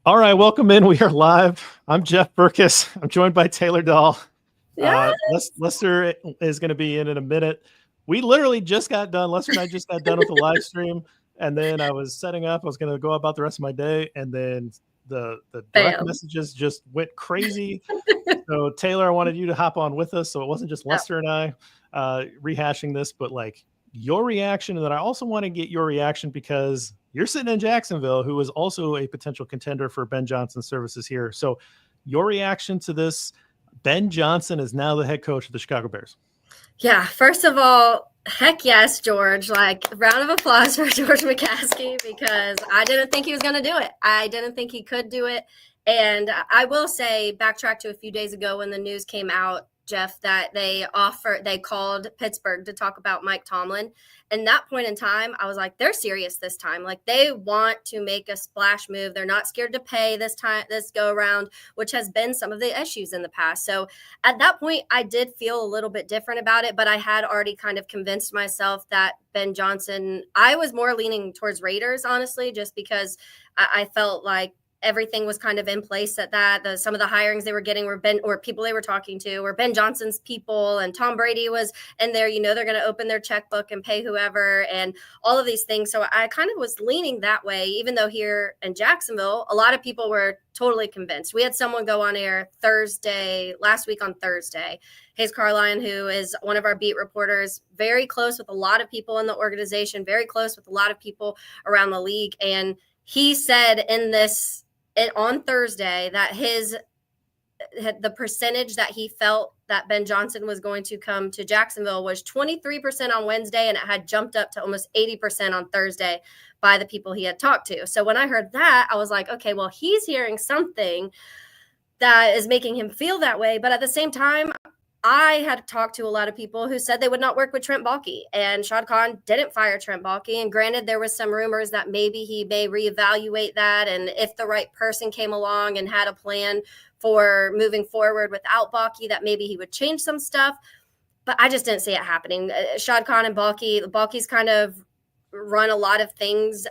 All right, welcome in. We are live. I'm Jeff Berckes. I'm joined by Taylor Dahl. Yeah. Lester is going to be in a minute. We literally just got done. Lester and I just got done with the live stream, and then I was setting up. I was going to go about the rest of my day, and then the direct Bam. messages just went crazy. So Taylor, I wanted you to hop on with us, so it wasn't just Yeah. Lester and I rehashing this, but like your reaction. And then I also want to get your reaction because you're sitting in Jacksonville, who is also a potential contender for Ben Johnson's services here. So your reaction to this: Ben Johnson is now the head coach of the Chicago Bears. Yeah. First of all, heck yes, George. Like, round of applause for George McCaskey because I didn't think he was going to do it. I didn't think he could do it. And I will say, backtrack to a few days ago when the news came out, Jeff, that they called Pittsburgh to talk about Mike Tomlin. And that point in time, I was like, they're serious this time. Like, they want to make a splash move. They're not scared to pay this go around, which has been some of the issues in the past. So at that point, I did feel a little bit different about it, but I had already kind of convinced myself that Ben Johnson, I was more leaning towards Raiders, honestly, just because I felt like everything was kind of in place at that. Some of the hirings they were getting were people they were talking to were Ben Johnson's people, and Tom Brady was in there. They're going to open their checkbook and pay whoever, and all of these things. So I kind of was leaning that way, even though here in Jacksonville, a lot of people were totally convinced. We had someone go on air last week on Thursday, Hayes Carline, who is one of our beat reporters, very close with a lot of people in the organization, very close with a lot of people around the league. And he said on Thursday that the percentage that he felt that Ben Johnson was going to come to Jacksonville was 23% on Wednesday, and it had jumped up to almost 80% on Thursday by the people he had talked to. So when I heard that, I was like, okay, well, he's hearing something that is making him feel that way. But at the same time, I had talked to a lot of people who said they would not work with Trent Baalke, and Shad Khan didn't fire Trent Baalke. And granted, there was some rumors that maybe he may reevaluate that, and if the right person came along and had a plan for moving forward without Baalke, that maybe he would change some stuff. But I just didn't see it happening. Shad Khan and Baalke's kind of run a lot of things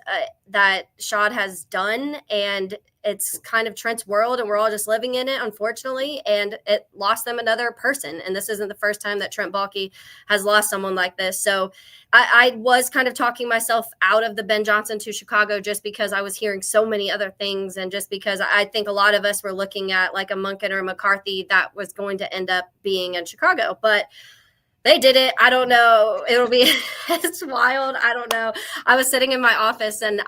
that Shad has done, and it's kind of Trent's world, and we're all just living in it, unfortunately, and it lost them another person. And this isn't the first time that Trent Baalke has lost someone like this. So I was kind of talking myself out of the Ben Johnson to Chicago just because I was hearing so many other things, and just because I think a lot of us were looking at like a Monken or McCarthy that was going to end up being in Chicago. But they did it. I don't know. It'll be it's wild. I don't know. I was sitting in my office, and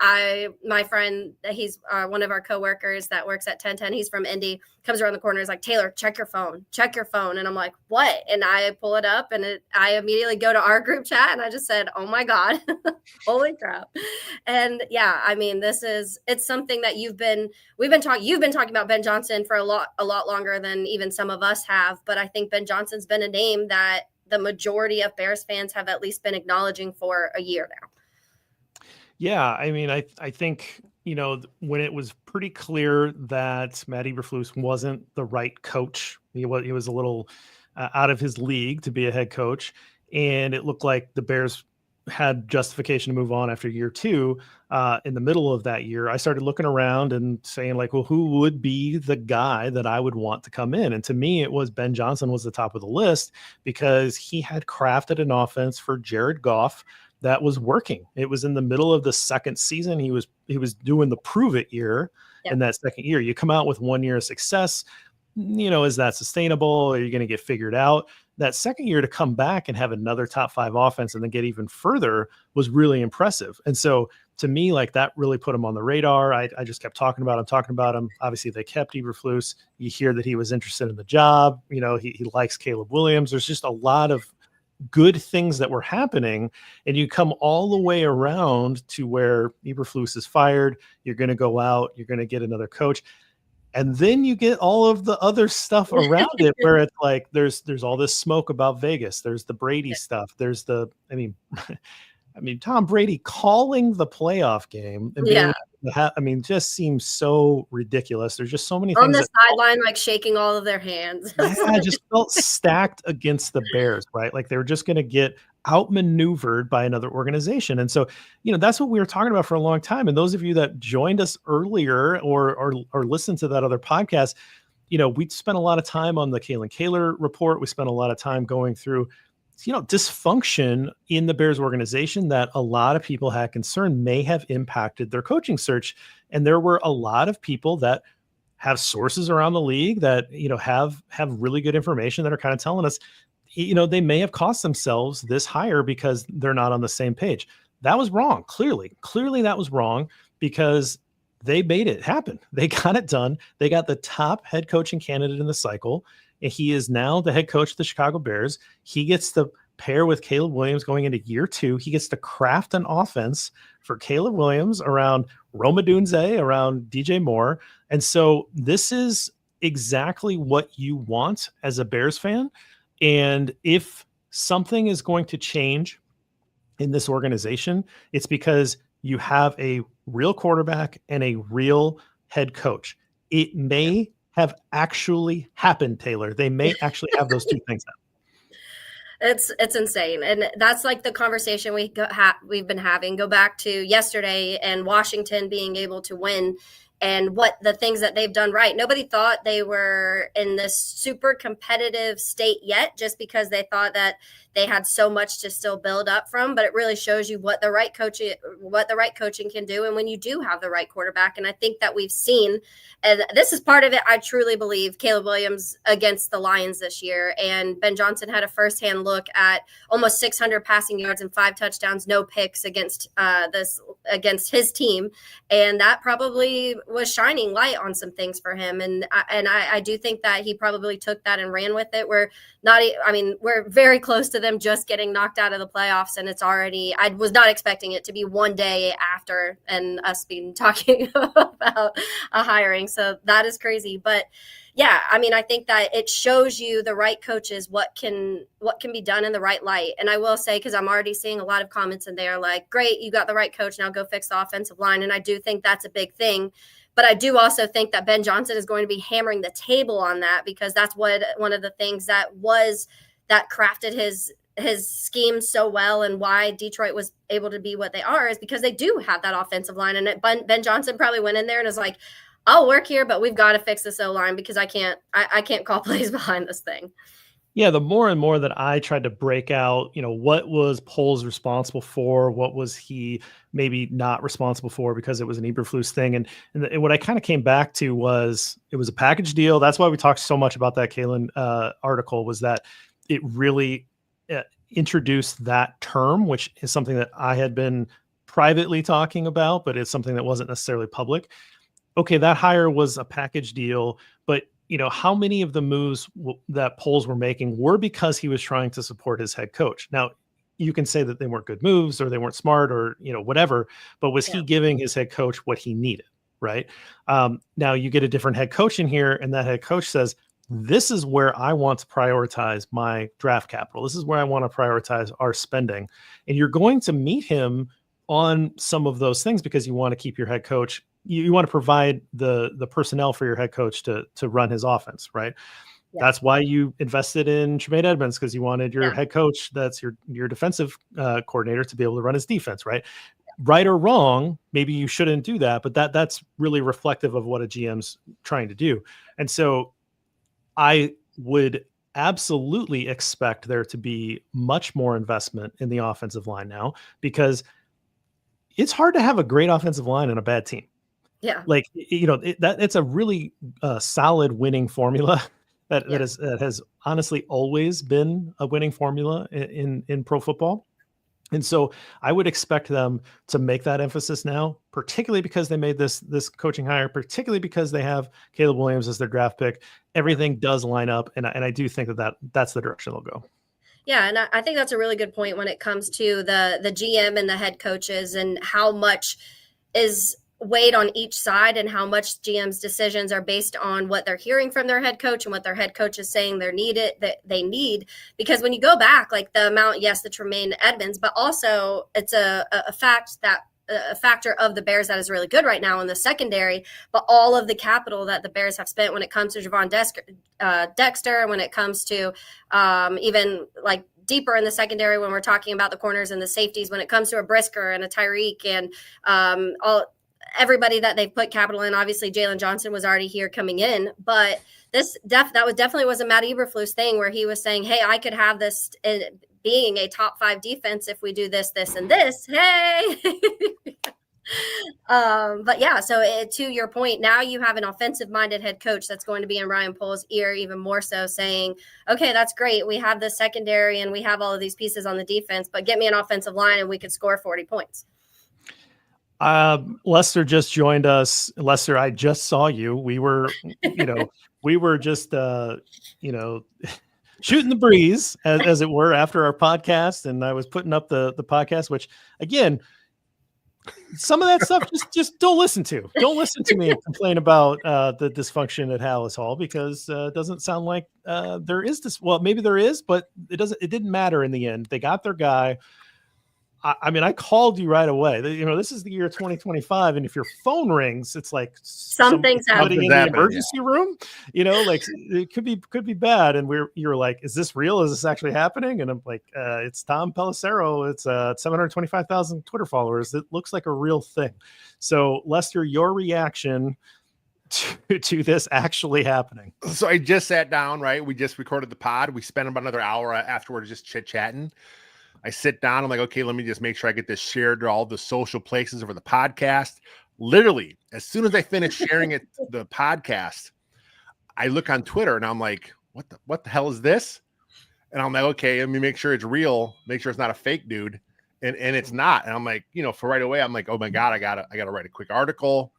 my friend, he's one of our coworkers that works at 1010. He's from Indy. Comes around the corner. He's like, Taylor, check your phone. Check your phone. And I'm like, what? And I pull it up, and I immediately go to our group chat, and I just said, oh my God, holy crap. And yeah, I mean, it's something that you've been talking about Ben Johnson for a lot longer than even some of us have. But I think Ben Johnson's been a name that the majority of Bears fans have at least been acknowledging for a year now. Yeah, I mean, I think, when it was pretty clear that Matt Eberflus wasn't the right coach, he was a little out of his league to be a head coach, and it looked like the Bears had justification to move on after year two. In the middle of that year, I started looking around and saying, like, well, who would be the guy that I would want to come in? And to me, it was Ben Johnson was the top of the list because he had crafted an offense for Jared Goff that was working. It was in the middle of the second season. He was doing the prove it year. In that second year. You come out with 1 year of success. Is that sustainable? Are you going to get figured out? That second year to come back and have another top 5 offense and then get even further was really impressive. And so to me, like, that really put him on the radar. I just kept talking about him. Obviously they kept Eberflus. You hear that he was interested in the job. He likes Caleb Williams. There's just a lot of good things that were happening, and you come all the way around to where Eberflus is fired. You're going to go out, you're going to get another coach. And then you get all of the other stuff around it where it's like, there's all this smoke about Vegas. There's the Brady stuff. There's Tom Brady calling the playoff game and just seems so ridiculous. There's just so many things on the sideline, like shaking all of their hands. I just felt stacked against the Bears, right? Like they were just going to get outmaneuvered by another organization. And so, that's what we were talking about for a long time. And those of you that joined us earlier or listened to that other podcast, we spent a lot of time on the Kalen Kaler report. We spent a lot of time going through, dysfunction in the Bears organization that a lot of people had concern may have impacted their coaching search. And there were a lot of people that have sources around the league that, have really good information that are kind of telling us, they may have cost themselves this hire because they're not on the same page. That was wrong. Clearly that was wrong, because they made it happen. They got it done. They got the top head coaching candidate in the cycle, and he is now the head coach of the Chicago Bears. He gets to pair with Caleb Williams going into year 2. He gets to craft an offense for Caleb Williams around Rome Odunze, around DJ Moore. And so this is exactly what you want as a Bears fan. And if something is going to change in this organization, it's because you have a real quarterback and a real head coach. It may have actually happened, Taylor. They may actually have those two things happen. It's insane. And that's like the conversation we've been having. Go back to yesterday and Washington being able to win and what the things that they've done right. Nobody thought they were in this super competitive state yet, just because they thought that they had so much to still build up from. But it really shows you what the right coaching can do, and when you do have the right quarterback. And I think that we've seen, and this is part of it, I truly believe, Caleb Williams against the Lions this year, and Ben Johnson had a firsthand look at almost 600 passing yards and 5 touchdowns, no picks against his team, and that probably was shining light on some things for him. And I do think that he probably took that and ran with it. We're very close to them just getting knocked out of the playoffs, and I was not expecting it to be one day after and us being talking about a hiring. So that is crazy. But yeah, I think that it shows you the right coaches, what can be done in the right light. And I will say, because I'm already seeing a lot of comments in there like, great, you got the right coach, now go fix the offensive line. And I do think that's a big thing. But I do also think that Ben Johnson is going to be hammering the table on that, because that's one of the things that crafted his scheme so well, and why Detroit was able to be what they are is because they do have that offensive line. And Ben Johnson probably went in there and is like, I'll work here, but we've got to fix this O-line, because I can't call plays behind this thing. Yeah, the more and more that I tried to break out, what was Poles responsible for? What was he maybe not responsible for because it was an Eberflus thing? And what I kind of came back to was it was a package deal. That's why we talked so much about that Kalen article, was that it really introduced that term, which is something that I had been privately talking about, but it's something that wasn't necessarily public. Okay, that hire was a package deal, but how many of the moves that Poles were making were because he was trying to support his head coach? Now, you can say that they weren't good moves or they weren't smart or, whatever, but was he giving his head coach what he needed? Right. Now you get a different head coach in here, and that head coach says, this is where I want to prioritize my draft capital. This is where I want to prioritize our spending. And you're going to meet him on some of those things because you want to keep your head coach. You want to provide the personnel for your head coach to run his offense, right? Yeah. That's why you invested in Tremaine Edmonds, because you wanted your head coach, that's your defensive coordinator, to be able to run his defense, right? Right or wrong, maybe you shouldn't do that, but that's really reflective of what a GM's trying to do. And so I would absolutely expect there to be much more investment in the offensive line now, because it's hard to have a great offensive line and a bad team. Yeah. Like, it's a really solid winning formula that has honestly always been a winning formula in pro football. And so I would expect them to make that emphasis now, particularly because they made this coaching hire, particularly because they have Caleb Williams as their draft pick. Everything does line up. And I do think that's the direction they'll go. Yeah, and I think that's a really good point when it comes to the GM and the head coaches, and how much is weighed on each side, and how much GM's decisions are based on what they're hearing from their head coach and what their head coach is saying they need. Because when you go back, like the amount, yes, the Tremaine Edmonds, but also it's a factor of the Bears that is really good right now in the secondary, but all of the capital that the Bears have spent when it comes to Javon Dexter, when it comes to even like deeper in the secondary when we're talking about the corners and the safeties. When it comes to a Brisker and a Tyreek and everybody that they've put capital in, obviously Jalen Johnson was already here coming in, but that definitely was a Matt Eberflus thing where he was saying, hey, I could have this being a top 5 defense if we do this, this, and this. Hey. But yeah, so to your point, now you have an offensive minded head coach that's going to be in Ryan Poles' ear even more so, saying, okay, that's great. We have the secondary and we have all of these pieces on the defense, but get me an offensive line and we could score 40 points. Lester just joined us. Lester, I just saw you. We were, we were just, shooting the breeze as it were after our podcast. And I was putting up the podcast, which again, some of that stuff just don't listen to. Don't listen to me complain about the dysfunction at Hallis Hall, because it doesn't sound like there is this. Well, maybe there is, but it didn't matter in the end. They got their guy. I mean, I called you right away. This is the year 2025, and if your phone rings, it's like something's happening in the emergency room. Like it could be bad. And you're like, is this real? Is this actually happening? And I'm like, it's Tom Pelissero. It's 725,000 Twitter followers. It looks like a real thing. So, Lester, your reaction to this actually happening? So I just sat down. Right, we just recorded the pod. We spent about another hour afterwards just chit chatting. I sit down. I'm like, okay, let me just make sure I get this shared to all the social places over the podcast. Literally, as soon as I finish sharing it, the podcast, I look on Twitter and I'm like, what the hell is this? And I'm like, okay, let me make sure it's real. Make sure it's not a fake dude. And it's not. And I'm like, for right away, I'm like, oh my God, I gotta write a quick article.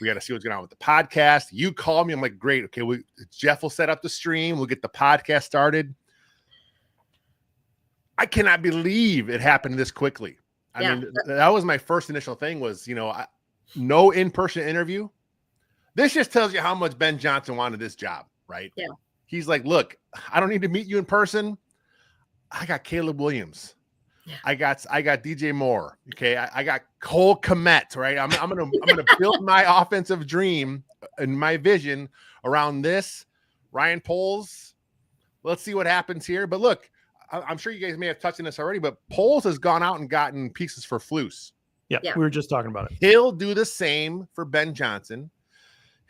We got to see what's going on with the podcast. You call me. I'm like, great. Okay. Jeff will set up the stream. We'll get the podcast started. I cannot believe it happened this quickly. I mean, that was my first initial thing was, no in-person interview. This just tells you how much Ben Johnson wanted this job, right? Yeah. He's like, look, I don't need to meet you in person. I got Caleb Williams. Yeah. I got DJ Moore. Okay. I got Cole Kmet, right? I'm going to build my offensive dream and my vision around this. Ryan Poles. Let's see what happens here. But look, I'm sure you guys may have touched on this already, but Poles has gone out and gotten pieces for Flus. Yeah, we were just talking about it. He'll do the same for Ben Johnson.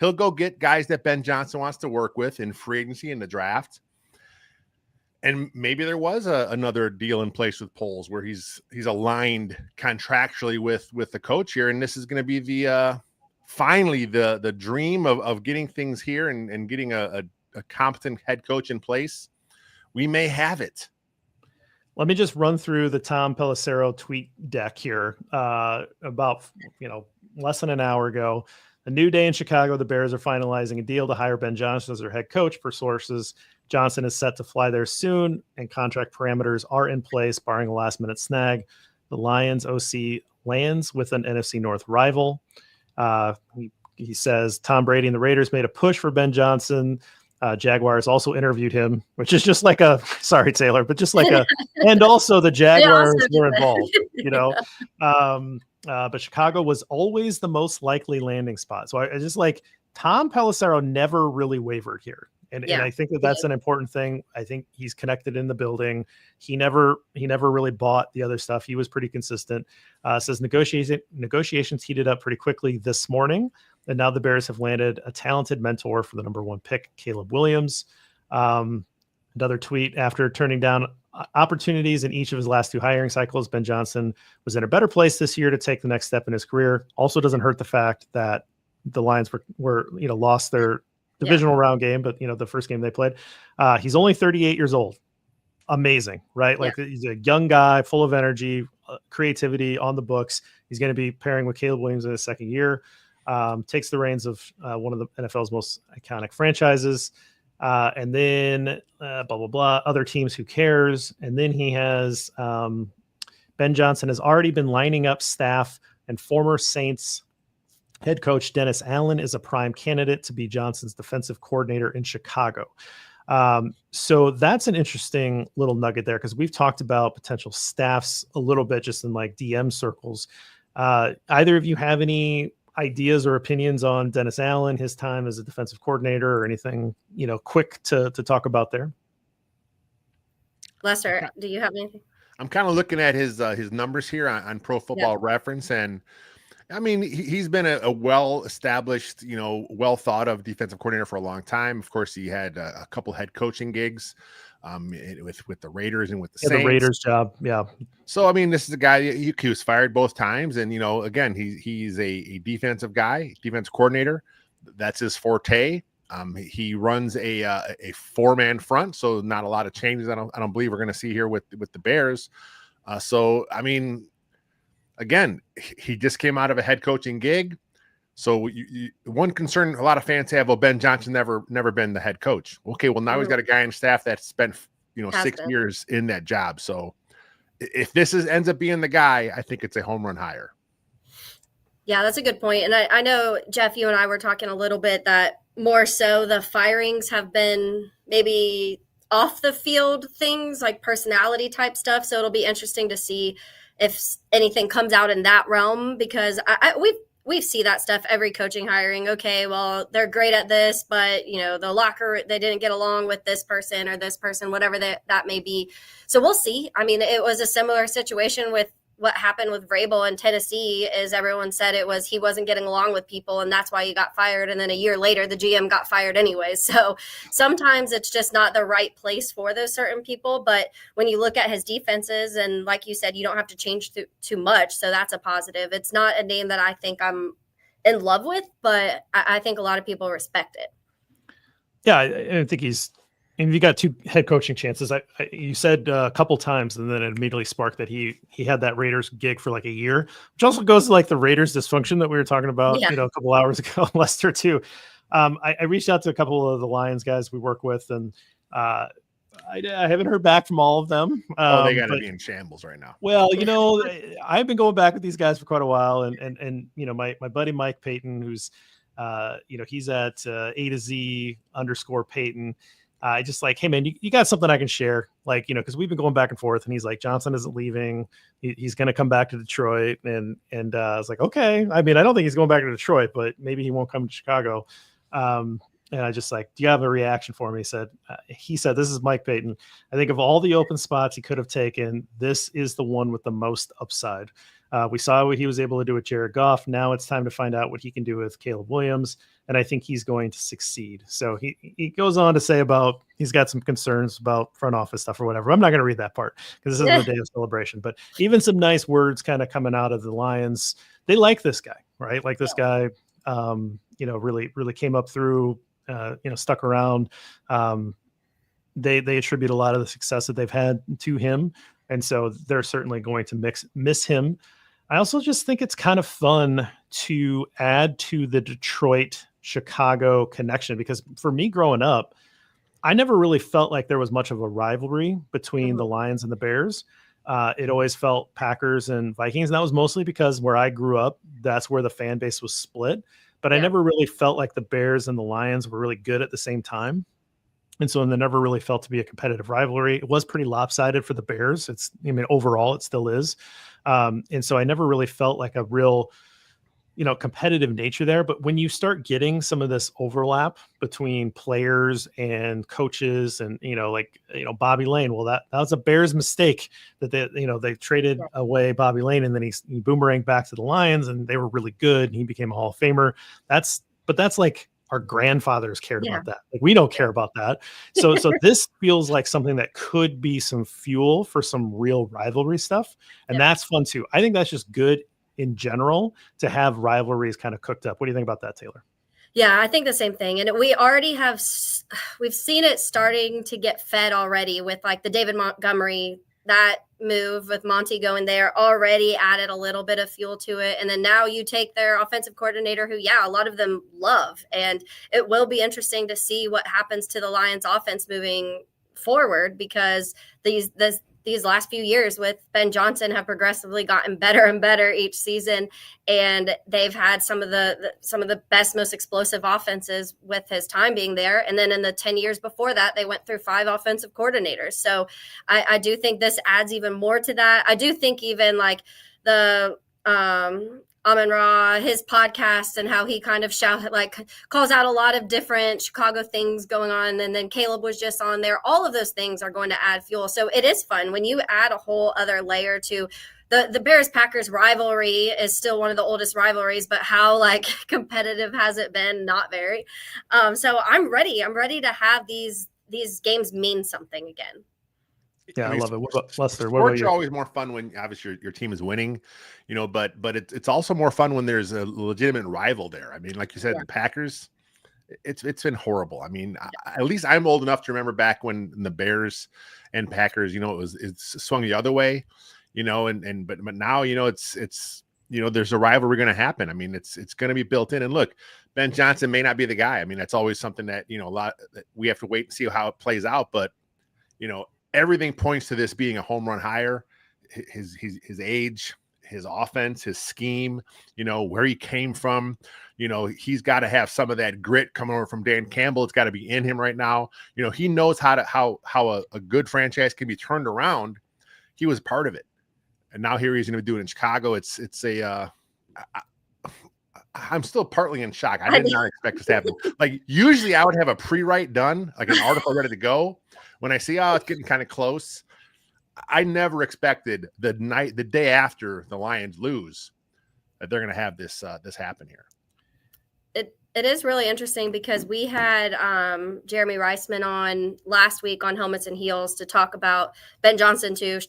He'll go get guys that Ben Johnson wants to work with in free agency in the draft. And maybe there was another deal in place with Poles where he's aligned contractually with the coach here. And this is going to be the finally the dream of getting things here and getting a competent head coach in place. We may have it. Let me just run through the Tom Pelissero tweet deck here. About less than an hour ago, a new day in Chicago. The Bears are finalizing a deal to hire Ben Johnson as their head coach. Per sources, Johnson is set to fly there soon, and contract parameters are in place, barring a last-minute snag. The Lions OC lands with an NFC North rival. He says Tom Brady and the Raiders made a push for Ben Johnson. Jaguars also interviewed him, which is just like sorry, Taylor, but just like and also the Jaguars were involved, but Chicago was always the most likely landing spot. So I just like Tom Pelissero never really wavered here. And I think that's an important thing. I think he's connected in the building. He never really bought the other stuff. He was pretty consistent. Says negotiations heated up pretty quickly this morning. And now the Bears have landed a talented mentor for the number 1 pick, Caleb Williams. Another tweet: after turning down opportunities in each of his last 2 hiring cycles, Ben Johnson was in a better place this year to take the next step in his career. Also doesn't hurt the fact that the Lions were lost their divisional round game, but the first game they played. He's only 38 years old. Amazing, right? Like he's a young guy, full of energy, creativity on the books. He's going to be pairing with Caleb Williams in his second year. Takes the reins of one of the NFL's most iconic franchises. And then blah, blah, blah, other teams, who cares? And then he has Ben Johnson has already been lining up staff, and former Saints head coach Dennis Allen is a prime candidate to be Johnson's defensive coordinator in Chicago. So that's an interesting little nugget there, because we've talked about potential staffs a little bit just in like DM circles. Either of you have any ideas or opinions on Dennis Allen, his time as a defensive coordinator, or anything, quick to talk about there? Lester, do you have anything? I'm kind of looking at his numbers here on Pro Football Reference, and I mean, he's been a well-established, well thought of defensive coordinator for a long time. Of course, he had a couple head coaching gigs with the Raiders and with the Saints. The Raiders job. Yeah. So, I mean, this is a guy, he was fired both times. And, again, he's a defensive guy, defensive coordinator. That's his forte. He runs a four-man front, so not a lot of changes. I don't believe we're going to see here with the Bears. So, I mean, again, he just came out of a head coaching gig. So one concern a lot of fans have, well, Ben Johnson never been the head coach. Okay, well, now he's got a guy on staff that spent 6 years in that job. So if this ends up being the guy, I think it's a home run hire. Yeah, that's a good point. And I know, Jeff, you and I were talking a little bit that more so the firings have been maybe off the field things, like personality type stuff. So it'll be interesting to see if anything comes out in that realm, because we see that stuff every coaching hiring. Okay, well, they're great at this, but the locker, they didn't get along with this person or this person, whatever that may be. So we'll see. I mean, it was a similar situation with what happened with Vrabel in Tennessee. Is everyone said it was he wasn't getting along with people, and that's why he got fired. And then a year later, the GM got fired anyway. So sometimes it's just not the right place for those certain people. But when you look at his defenses, and like you said, you don't have to change too much. So that's a positive. It's not a name that I think I'm in love with, but I think a lot of people respect it. Yeah, I think and you got 2 head coaching chances. You said a couple times, and then it immediately sparked that he had that Raiders gig for like a year, which also goes to like the Raiders dysfunction that we were talking about, a couple hours ago, Lester too. I reached out to a couple of the Lions guys we work with, and I haven't heard back from all of them. They got to be in shambles right now. Well, I've been going back with these guys for quite a while, and my buddy Mike Payton, who's he's at A to Z _ Payton. I just like, hey man, you got something I can share, like, because we've been going back and forth, and he's like, Johnson isn't leaving, he's going to come back to Detroit, and I was like, okay. I mean, I don't think he's going back to Detroit, but maybe he won't come to Chicago. And I just like, do you have a reaction for me? He said, this is Mike Payton. I think of all the open spots he could have taken, this is the one with the most upside. We saw what he was able to do with Jared Goff. Now it's time to find out what he can do with Caleb Williams. And I think he's going to succeed. So he goes on to say about, he's got some concerns about front office stuff or whatever. I'm not going to read that part because this isn't the day of celebration, but even some nice words kind of coming out of the Lions. They like this guy, right? Like this guy, really came up through, stuck around. They attribute a lot of the success that they've had to him. And so they're certainly going to miss him. I also just think it's kind of fun to add to the Detroit-Chicago connection, because for me growing up, I never really felt like there was much of a rivalry between the Lions and the Bears. It always felt Packers and Vikings, and that was mostly because where I grew up, that's where the fan base was split. But I never really felt like the Bears and the Lions were really good at the same time. And so there never really felt to be a competitive rivalry. It was pretty lopsided for the Bears. Overall, it still is. And so I never really felt like a real, competitive nature there. But when you start getting some of this overlap between players and coaches and, Bobby Lane, well, that was a Bears mistake that they traded away Bobby Lane, and then he boomeranged back to the Lions, and they were really good. And he became a Hall of Famer. That's like, our grandfathers cared about that. Like, we don't care about that. So this feels like something that could be some fuel for some real rivalry stuff. And that's fun too. I think that's just good in general to have rivalries kind of cooked up. What do you think about that, Taylor? Yeah, I think the same thing. And we've seen it starting to get fed already with like the David Montgomery, that move with Monty going there already added a little bit of fuel to it. And then now you take their offensive coordinator who, a lot of them love. And it will be interesting to see what happens to the Lions offense moving forward, because these last few years with Ben Johnson have progressively gotten better and better each season. And they've had some of the best, most explosive offenses with his time being there. And then in the 10 years before that, they went through 5 offensive coordinators. So I do think this adds even more to that. I do think even like the Amon-Ra, his podcast, and how he kind of calls out a lot of different Chicago things going on. And then Caleb was just on there. All of those things are going to add fuel. So it is fun when you add a whole other layer to the Bears-Packers rivalry is still one of the oldest rivalries, but how competitive has it been? Not very. So I'm ready. I'm ready to have these games mean something again. Yeah, I love it. What about Lester? What about Sports you? are always more fun when obviously your team is winning, but it's also more fun when there's a legitimate rival there. I mean, like you said, the Packers, it's been horrible. I mean, at least I'm old enough to remember back when the Bears and Packers, it's swung the other way, but now, it's there's a rivalry going to happen. I mean, it's going to be built in. And look, Ben Johnson may not be the guy. I mean, that's always something that, we have to wait and see how it plays out. But, everything points to this being a home run hire. His age, his offense, his scheme, where he came from, he's got to have some of that grit coming over from Dan Campbell. It's got to be in him right now. He knows how a good franchise can be turned around. He was part of it. And now here he's going to do it in Chicago. I'm still partly in shock. I did not expect this to happen. Usually I would have a pre-write done, like an article ready to go. When I see, it's getting kind of close, I never expected the day after the Lions lose that they're going to have this happen here. It is really interesting because we had Jeremy Reisman on last week on Helmets and Heels to talk about Ben Johnson to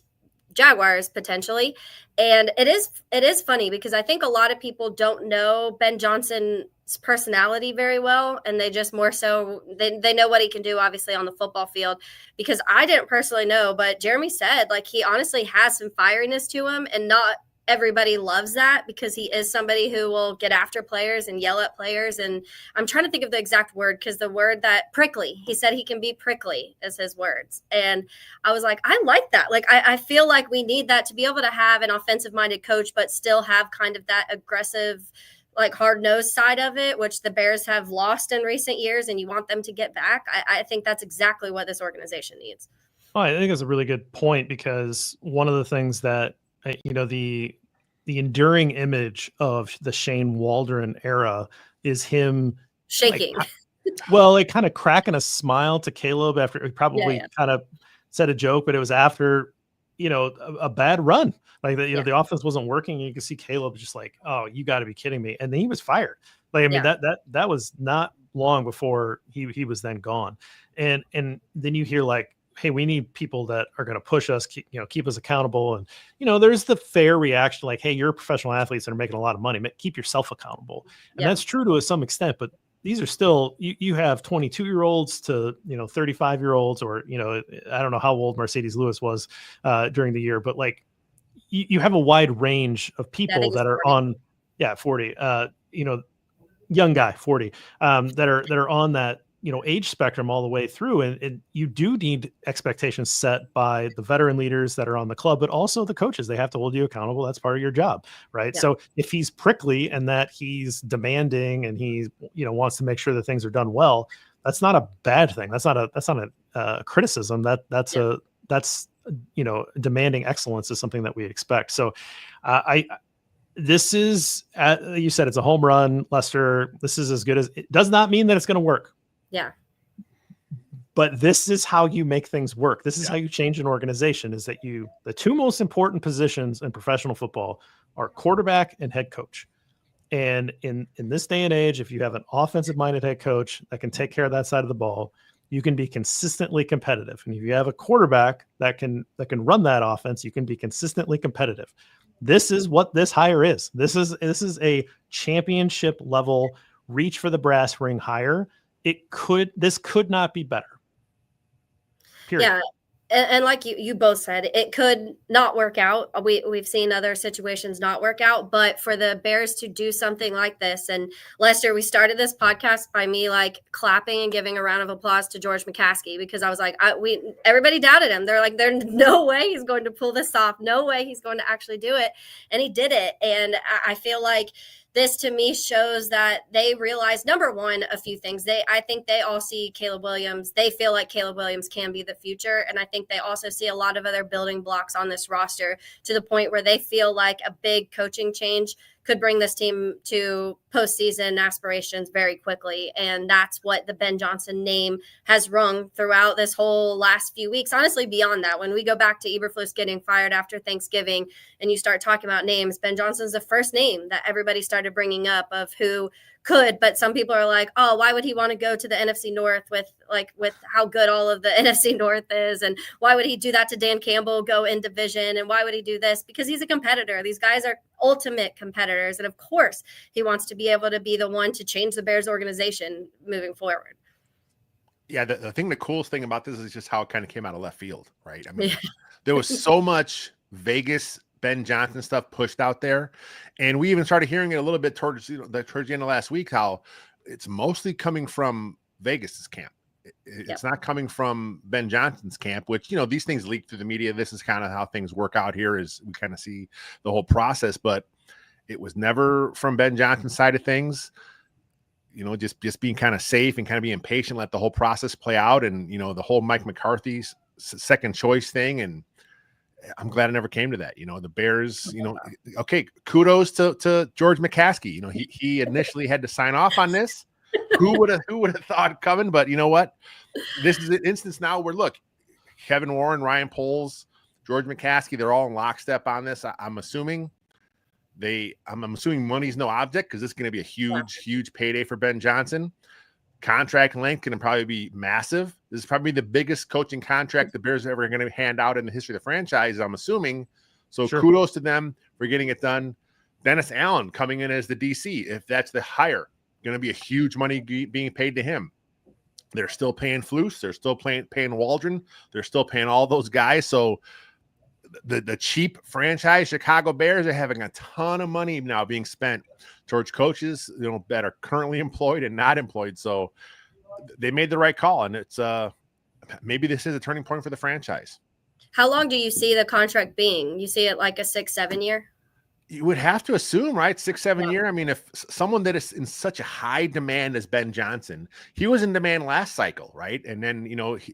Jaguars potentially. And it is funny because I think a lot of people don't know Ben Johnson's personality very well. And they just more so, they know what he can do, obviously, on the football field, because I didn't personally know, but Jeremy said he honestly has some fieriness to him, and not everybody loves that because he is somebody who will get after players and yell at players. And I'm trying to think of the exact word, because the word that prickly, he said he can be prickly is his words. And I was like, I like that. I feel like we need that to be able to have an offensive minded coach, but still have kind of that aggressive, hard-nosed side of it, which the Bears have lost in recent years, and you want them to get back. I think that's exactly what this organization needs. Well, I think it's a really good point, because one of the things that, the enduring image of the Shane Waldron era is him shaking. Kind of cracking a smile to Caleb after he probably kind of said a joke, but it was after, a bad run. The offense wasn't working. And you could see Caleb just oh, you got to be kidding me. And then he was fired. That was not long before he was then gone. And then you hear hey, we need people that are going to push us, keep us accountable. And, there's the fair reaction, hey, you're professional athletes that are making a lot of money. Keep yourself accountable. And that's true to some extent, but these are still, you have 22-year-olds to, 35-year-olds, or, I don't know how old Mercedes Lewis was during the year, but you have a wide range of people that are 40. 40, young guy, 40, that are on that, age spectrum all the way through. And you do need expectations set by the veteran leaders that are on the club, but also the coaches. They have to hold you accountable. That's part of your job, right? Yeah. So if he's prickly and that he's demanding and he, wants to make sure that things are done well, that's not a bad thing. That's not a criticism. That's demanding excellence is something that we expect. So this is, you said it's a home run, Lester. This is as good as, it does not mean that it's going to work. Yeah. But this is how you make things work. This is how you change an organization, is that the two most important positions in professional football are quarterback and head coach. And in this day and age, if you have an offensive minded head coach that can take care of that side of the ball, you can be consistently competitive. And if you have a quarterback that can run that offense, you can be consistently competitive. This is what this hire is. This is a championship level reach for the brass ring hire. This could not be better. Period. Yeah. And like you both said, it could not work out. We've seen other situations not work out, but for the Bears to do something like this, and Lester, we started this podcast by me clapping and giving a round of applause to George McCaskey, because I was everybody doubted him. They're there's no way he's going to pull this off. No way he's going to actually do it. And he did it. And I feel like this to me shows that they realize, number one, a few things. I think they all see Caleb Williams. They feel like Caleb Williams can be the future. And I think they also see a lot of other building blocks on this roster, to the point where they feel like a big coaching change could bring this team to postseason aspirations very quickly. And that's what the Ben Johnson name has rung throughout this whole last few weeks. Honestly, beyond that, when we go back to Eberflus getting fired after Thanksgiving and you start talking about names, Ben Johnson's the first name that everybody started bringing up of who could, but some people are like, oh, why would he want to go to the NFC North with how good all of the NFC North is? And why would he do that to Dan Campbell, go in division? And why would he do this? Because he's a competitor. These guys are ultimate competitors. And of course, he wants to be able to be the one to change the Bears organization moving forward. Yeah, the coolest thing about this is just how it kind of came out of left field, right? I mean, there was so much Vegas Ben Johnson stuff pushed out there, and we even started hearing it a little bit towards the end of last week, how it's mostly coming from Vegas's camp. It's not coming from Ben Johnson's camp, which, these things leak through the media. This is kind of how things work out here, is we kind of see the whole process, but it was never from Ben Johnson's side of things. Just being kind of safe and kind of being patient, let the whole process play out. And, the whole Mike McCarthy's second choice thing. And I'm glad it never came to that. The Bears, okay, kudos to George McCaskey. He initially had to sign off on this. Who would have thought coming? But you know what? This is an instance now where, look, Kevin Warren, Ryan Poles, George McCaskey, they're all in lockstep on this. I'm assuming money's no object, because this is going to be a huge payday for Ben Johnson. Contract length can probably be massive. This is probably the biggest coaching contract the Bears are ever going to hand out in the history of the franchise, I'm assuming. So Kudos to them for getting it done. Dennis Allen coming in as the DC, if that's the hire, going to be a huge money being paid to him. They're still paying Flus. They're still paying Waldron. They're still paying all those guys. So the cheap franchise Chicago Bears are having a ton of money now being spent towards coaches, that are currently employed and not employed. So they made the right call, and it's maybe this is a turning point for the franchise. How long do you see the contract being? You see it like a 6-7 year? You would have to assume, right? 6-7 year. I mean, if someone that is in such a high demand as Ben Johnson, he was in demand last cycle, right? And then,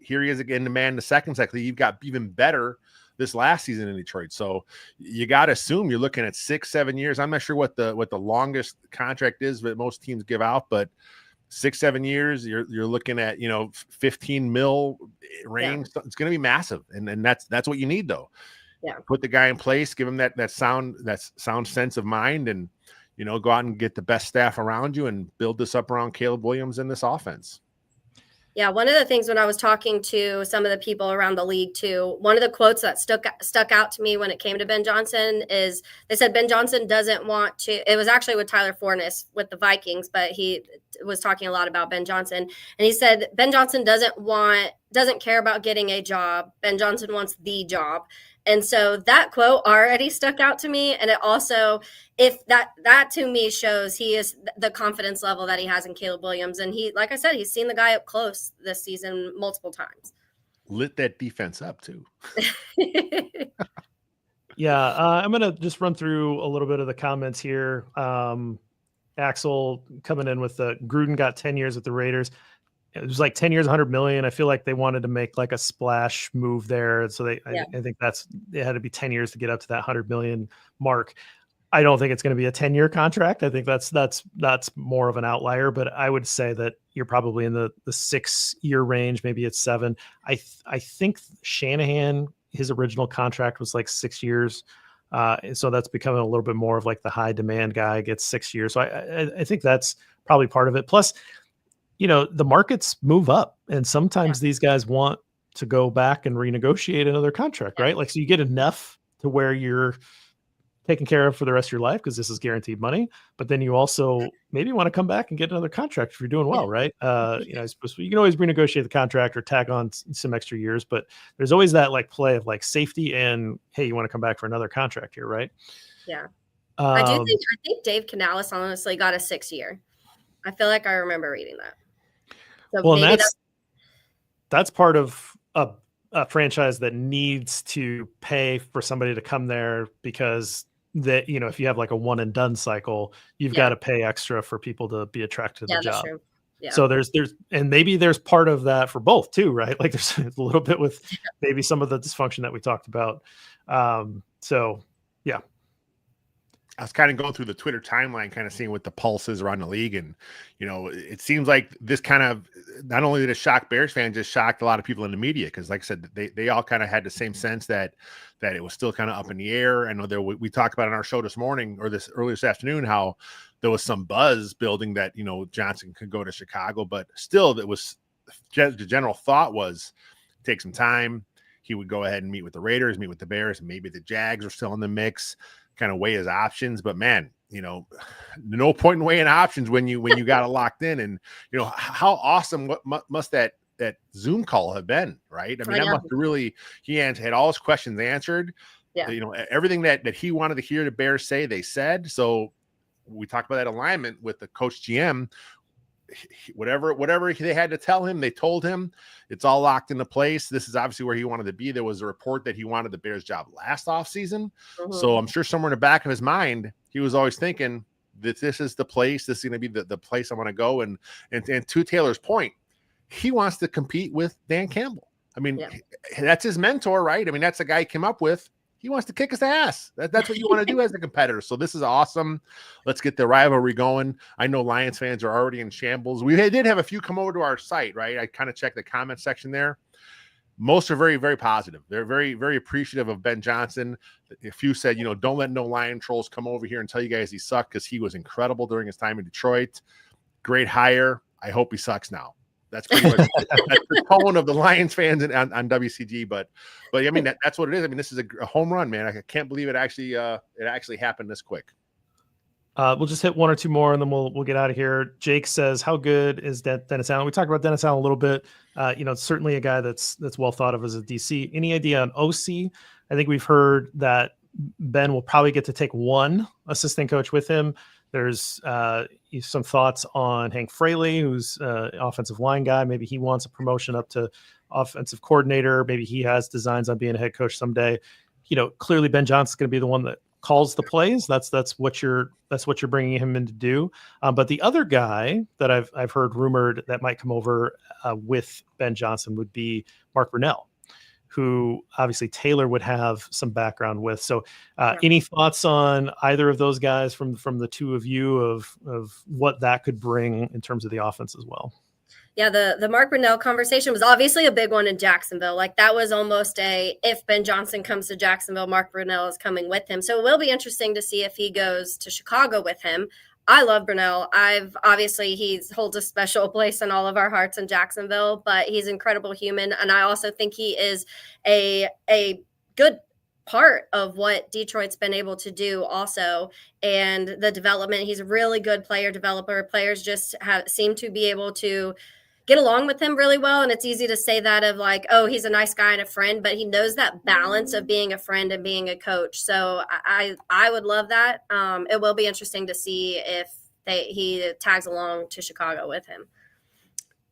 here he is again in demand the second cycle. You've got even better this last season in Detroit. So you got to assume you're looking at 6-7 years. I'm not sure what the longest contract is that most teams give out, but 6-7 years, you're looking at, 15 mil range. Yeah. It's going to be massive. And that's what you need, though. Yeah. Put the guy in place, give him that sound sense of mind, and, go out and get the best staff around you and build this up around Caleb Williams in this offense. Yeah, one of the things when I was talking to some of the people around the league too, one of the quotes that stuck out to me when it came to Ben Johnson is they said Ben Johnson doesn't want to. It was actually with Tyler Forness with the Vikings, but he was talking a lot about Ben Johnson, and he said Ben Johnson doesn't care about getting a job. Ben Johnson wants the job. And so that quote already stuck out to me. And it also, if that to me shows he is the confidence level that he has in Caleb Williams. And he, like I said, he's seen the guy up close this season multiple times. Lit that defense up too. Yeah. I'm going to just run through a little bit of the comments here. Axel coming in with Gruden got 10 years with the Raiders. It was like 10 years, 100 million. I feel like they wanted to make like a splash move there. So I think it had to be 10 years to get up to that 100 million mark. I don't think it's going to be a 10-year contract. I think that's more of an outlier, but I would say that you're probably in the 6-year range. Maybe it's 7. I think Shanahan, his original contract was like 6 years. So that's becoming a little bit more of like the high demand guy gets 6 years. So I think that's probably part of it. Plus, the markets move up, and sometimes these guys want to go back and renegotiate another contract, right? Like, so you get enough to where you're taken care of for the rest of your life because this is guaranteed money. But then you also maybe want to come back and get another contract if you're doing well, right? I suppose you can always renegotiate the contract or tag on some extra years, but there's always that like play of like safety and, hey, you want to come back for another contract here, right? Yeah. I think Dave Canales honestly got a 6-year. I feel like I remember reading that. So well, and that's part of a franchise that needs to pay for somebody to come there, because that, if you have like a one and done cycle, you've got to pay extra for people to be attracted to the job. True. Yeah. So there's and maybe there's part of that for both too, right? Like there's a little bit with maybe some of the dysfunction that we talked about. So yeah. I was kind of going through the Twitter timeline, kind of seeing what the pulse is around the league. And, it seems like this kind of, not only did it shock Bears fans, just shocked a lot of people in the media. Because like I said, they all kind of had the same sense that it was still kind of up in the air. I know we talked about on our show this morning or earlier this afternoon, how there was some buzz building that, Johnson could go to Chicago, but still the general thought was take some time. He would go ahead and meet with the Raiders, meet with the Bears, and maybe the Jags are still in the mix, kind of weigh his options. But man, no point in weighing options when you got it locked in. And how awesome must that Zoom call have been, right? I mean, that must have really, he had all his questions answered. Yeah. Everything that he wanted to hear the Bears say, they said. So we talked about that alignment with the coach GM. Whatever they had to tell him, they told him. It's all locked into place. This is obviously where he wanted to be. There was a report that he wanted the Bears job last offseason. So I'm sure somewhere in the back of his mind, he was always thinking that this is the place. This is going to be the place I want to go. And to Taylor's point, he wants to compete with Dan Campbell. I mean, that's his mentor, right? I mean, that's the guy he came up with. He wants to kick his ass. That's what you want to do as a competitor. So this is awesome. Let's get the rivalry going. I know Lions fans are already in shambles. We did have a few come over to our site, right? I kind of checked the comment section there. Most are very, very positive. They're very, very appreciative of Ben Johnson. A few said, don't let no Lion trolls come over here and tell you guys he sucked, because he was incredible during his time in Detroit. Great hire. I hope he sucks now. That's pretty much that's the tone of the Lions fans on WCG. But I mean, that's what it is. I mean, this is a home run, man. I can't believe it actually happened this quick. We'll just hit one or two more and then we'll get out of here. Jake says, how good is that Dennis Allen? We talked about Dennis Allen a little bit. Certainly a guy that's well thought of as a DC. Any idea on OC? I think we've heard that Ben will probably get to take one assistant coach with him. There's some thoughts on Hank Fraley, who's offensive line guy. Maybe he wants a promotion up to offensive coordinator. Maybe he has designs on being a head coach someday. Clearly Ben Johnson's going to be the one that calls the plays. That's what you're bringing him in to do. But the other guy that I've heard rumored that might come over with Ben Johnson would be Mark Brunell, who obviously Taylor would have some background with. So any thoughts on either of those guys from the two of you of what that could bring in terms of the offense as well? Yeah, the Mark Brunell conversation was obviously a big one in Jacksonville. Like that was almost if Ben Johnson comes to Jacksonville, Mark Brunell is coming with him. So it will be interesting to see if he goes to Chicago with him. I love Brunell. He holds a special place in all of our hearts in Jacksonville, but he's an incredible human. And I also think he is a good part of what Detroit's been able to do also. And the development, he's a really good player developer. Players just seem to be able to get along with him really well. And it's easy to say that of like, oh, he's a nice guy and a friend, but he knows that balance of being a friend and being a coach. So I would love that. It will be interesting to see if he tags along to Chicago with him.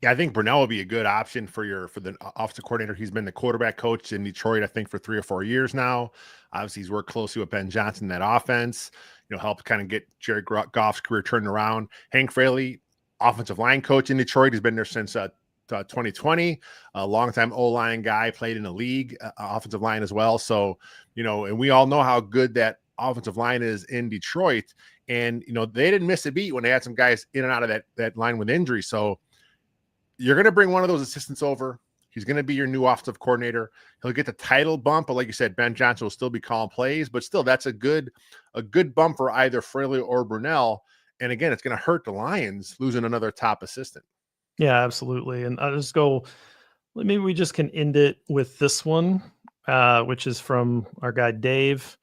Yeah, I think Brunell will be a good option for the offensive coordinator. He's been the quarterback coach in Detroit, I think, for 3 or 4 years now. Obviously, he's worked closely with Ben Johnson in that offense, helped kind of get Jared Goff's career turned around. Hank Fraley, offensive line coach in Detroit, has been there since 2020, a longtime O-line guy, played in the league, offensive line as well. So, and we all know how good that offensive line is in Detroit. And, they didn't miss a beat when they had some guys in and out of that line with injury. So you're going to bring one of those assistants over. He's going to be your new offensive coordinator. He'll get the title bump, but like you said, Ben Johnson will still be calling plays, but still that's a good bump for either Fraley or Brunell. And again, it's going to hurt the Lions losing another top assistant. Yeah, absolutely. And I'll just go, maybe we just can end it with this one, which is from our guy, Dave.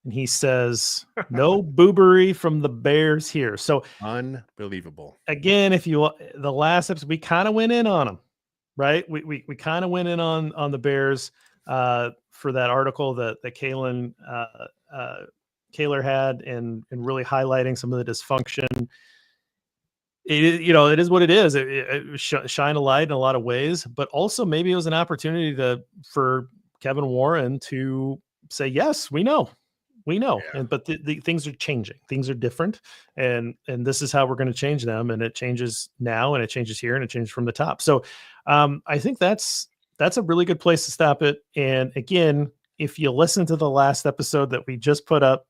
And he says, no boobery from the Bears here. So unbelievable. Again, the last episode, we kind of went in on them, right? We kind of went in on the Bears for that article that Kaylor had and really highlighting some of the dysfunction. It is what it is. It shine a light in a lot of ways, but also maybe it was an opportunity for Kevin Warren to say, yes, we know. Yeah. But the things are changing. Things are different, and this is how we're going to change them. And it changes now, and it changes here, and it changes from the top. So, I think that's a really good place to stop it. And again, if you listen to the last episode that we just put up,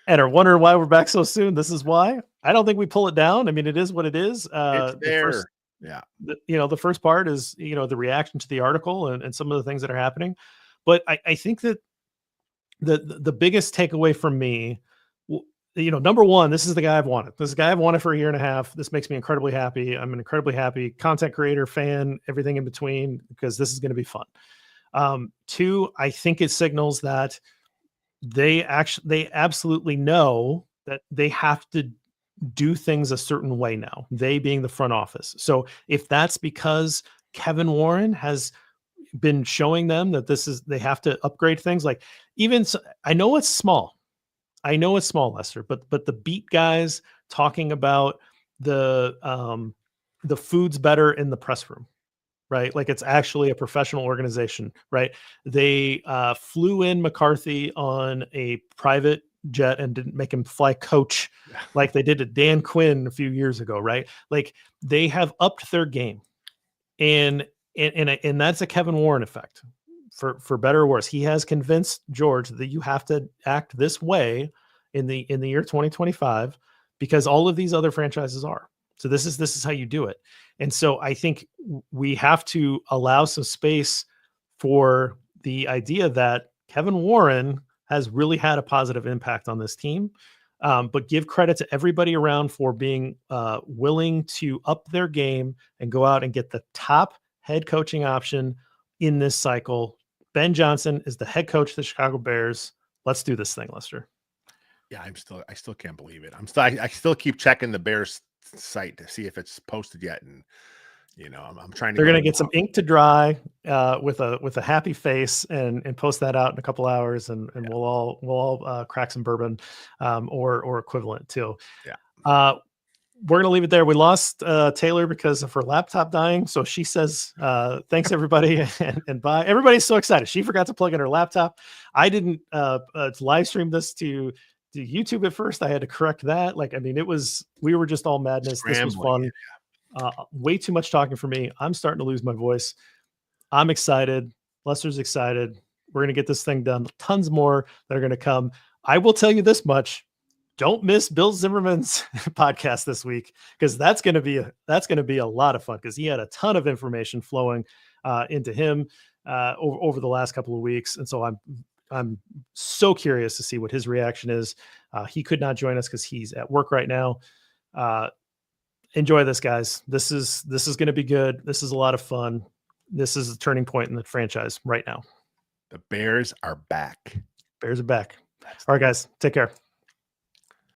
and are wondering why we're back so soon. This is why. I don't think we pull it down. I mean, it is what it is. It's there. The first part is, the reaction to the article and some of the things that are happening. But I think that the biggest takeaway from me, number one, this is the guy I've wanted. This is the guy I've wanted for a year and a half. This makes me incredibly happy. I'm an incredibly happy content creator, fan, everything in between, because this is going to be fun. Two, I think it signals that they absolutely know that they have to do things a certain way now, they being the front office. So if that's because Kevin Warren has been showing them that they have to upgrade things, like I know it's small, Lester, but the beat guys talking about the food's better in the press room, right? Like it's actually a professional organization, right? They flew in McCarthy on a private jet and didn't make him fly coach like they did to Dan Quinn a few years ago, right? Like they have upped their game, and that's a Kevin Warren effect, for better or worse. He has convinced George that you have to act this way in the year 2025, because all of these other franchises are. So this is how you do it. And so I think we have to allow some space for the idea that Kevin Warren has really had a positive impact on this team, but give credit to everybody around for being willing to up their game and go out and get the top head coaching option in this cycle. Ben Johnson is the head coach of the Chicago Bears. Let's do this thing, Lester. Yeah, I still can't believe it. I still keep checking the Bears site to see if it's posted yet, and I'm trying to. They're going to get some ink to dry with a happy face and post that out in a couple hours, and we'll all crack some bourbon or equivalent too. Yeah. We're going to leave it there. We lost Taylor because of her laptop dying. So she says, thanks everybody and bye. Everybody's so excited. She forgot to plug in her laptop. I didn't live stream this to YouTube at first. I had to correct that. We were just all madness. This was fun. Way too much talking for me. I'm starting to lose my voice. I'm excited. Lester's excited. We're going to get this thing done. Tons more that are going to come. I will tell you this much. Don't miss Bill Zimmerman's podcast this week, because that's going to be a lot of fun, because he had a ton of information flowing into him over the last couple of weeks. And so I'm so curious to see what his reaction is. He could not join us because he's at work right now. Enjoy this, guys. This is going to be good. This is a lot of fun. This is a turning point in the franchise right now. The Bears are back. Bears are back. All right, guys, take care.